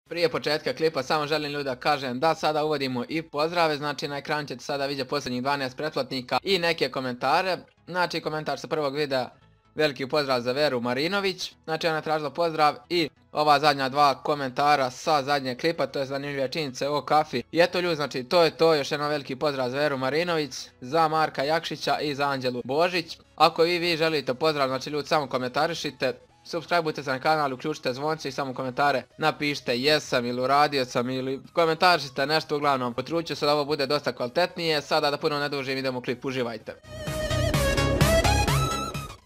Prije početka klipa samo želim ljudi da kažem da sada uvodimo i pozdrave, znači na ekranu ćete sada vidjeti posljednjih 12 pretplatnika i neke komentare. Znači komentar sa prvog videa, veliki pozdrav za Veru Marinović, znači ona je tražila pozdrav i ova zadnja dva komentara sa zadnje klipa, to je zanimljive činjenice o kafi. I eto ljudi, znači to je to, još jedan veliki pozdrav za Veru Marinović, za Marka Jakšića i za Anđelu Božić. Ako vi želite pozdrav, znači ljudi samo komentarišite. Subscribeujte se na kanal, uključite zvonce i samo komentare napišite jesam ili uradio sam ili komentarišite nešto, uglavnom potrudit ću se da ovo bude dosta kvalitetnije. Sada da puno ne dužim, idemo u klip, uživajte.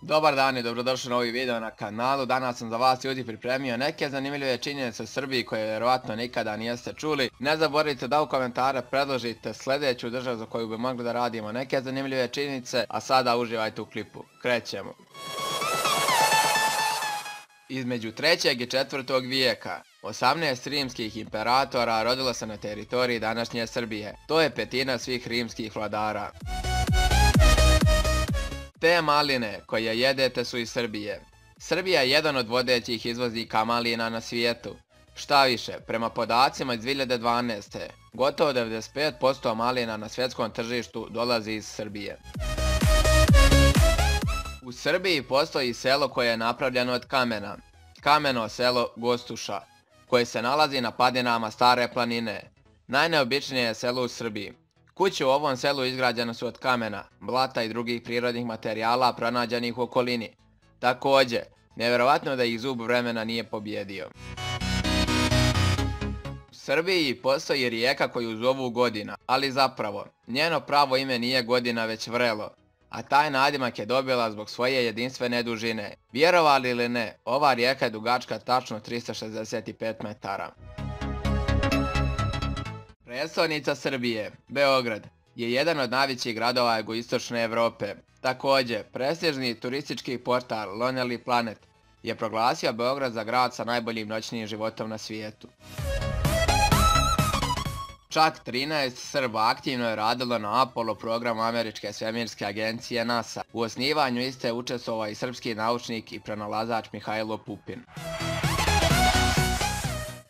Dobar dan i dobrodošli na ovaj video na kanalu. Danas sam za vas ljudi pripremio neke zanimljive činjenice u Srbiji koje vjerovatno nikada niste čuli. Ne zaboravite da u komentare predložite sljedeću državu za koju bi mogli da radimo neke zanimljive činjenice, a sada uživajte u klipu. Krećemo. Između 3. i 4. vijeka 18 rimskih imperatora rodilo se na teritoriji današnje Srbije. To je petina svih rimskih vladara. Te maline koje jedete su iz Srbije. Srbija je jedan od vodećih izvoznika malina na svijetu. Šta više, prema podacima iz 2012. gotovo 95% malina na svjetskom tržištu dolazi iz Srbije. U Srbiji postoji selo koje je napravljeno od kamena. Kameno selo Gostuša, koje se nalazi na padinama Stare planine. Najneobičnije je selo u Srbiji. Kuće u ovom selu izgrađene su od kamena, blata i drugih prirodnih materijala pronađenih u okolini. Također, nevjerovatno da ih zub vremena nije pobjedio. U Srbiji postoji rijeka koju zovu Godina, ali zapravo, njeno pravo ime nije Godina već Vrelo, a taj nadimak je dobila zbog svoje jedinstvene dužine. Vjerovali ili ne, ova rijeka je dugačka tačno 365 metara. Prijestolnica Srbije, Beograd, je jedan od najvećih gradova jugoistočne Evrope. Također, prestižni turistički portal Lonely Planet je proglasio Beograd za grad sa najboljim noćnim životom na svijetu. Čak 13 Srba aktivno je radilo na Apollo programu američke svemirske agencije NASA. U osnivanju iste učestvovao i srpski naučnik i pronalazač Mihajlo Pupin.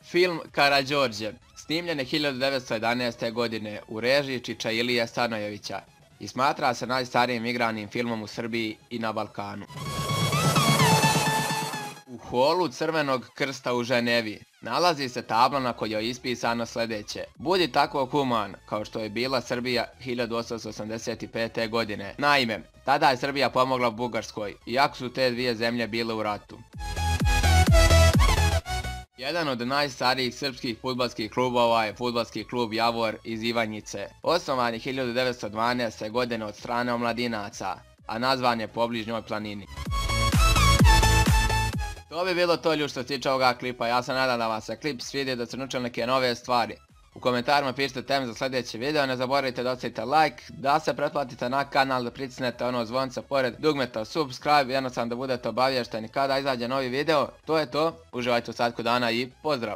Film Karađorđe snimljen je 1911. godine u režiji Čiča Ilije Stanojevića i smatra se najstarijim igranim filmom u Srbiji i na Balkanu. U holu Crvenog krsta u Ženevi nalazi se tabla na kojoj je ispisano sljedeće: budi tako human kao što je bila Srbija 1885. godine. Naime, tada je Srbija pomogla Bugarskoj, iako su te dvije zemlje bile u ratu. Jedan od najstarijih srpskih fudbalskih klubova je fudbalski klub Javor iz Ivanjice. Osnovan je 1912. godine od strane omladinaca, a nazvan je po bližnjoj planini. To bi bilo to ljudi što se tiče ovoga klipa. Ja se nadam da vam se klip svidio, da ste naučili neke nove stvari. U komentarima pišite teme za sljedeći video, ne zaboravite da ostavite like, da se pretplatite na kanal, da pritisnete ono zvonce pored dugmeta subscribe, jednostavno da budete obavješteni kada izađe novi video. To je to, uživajte u ostatku dana i pozdrav!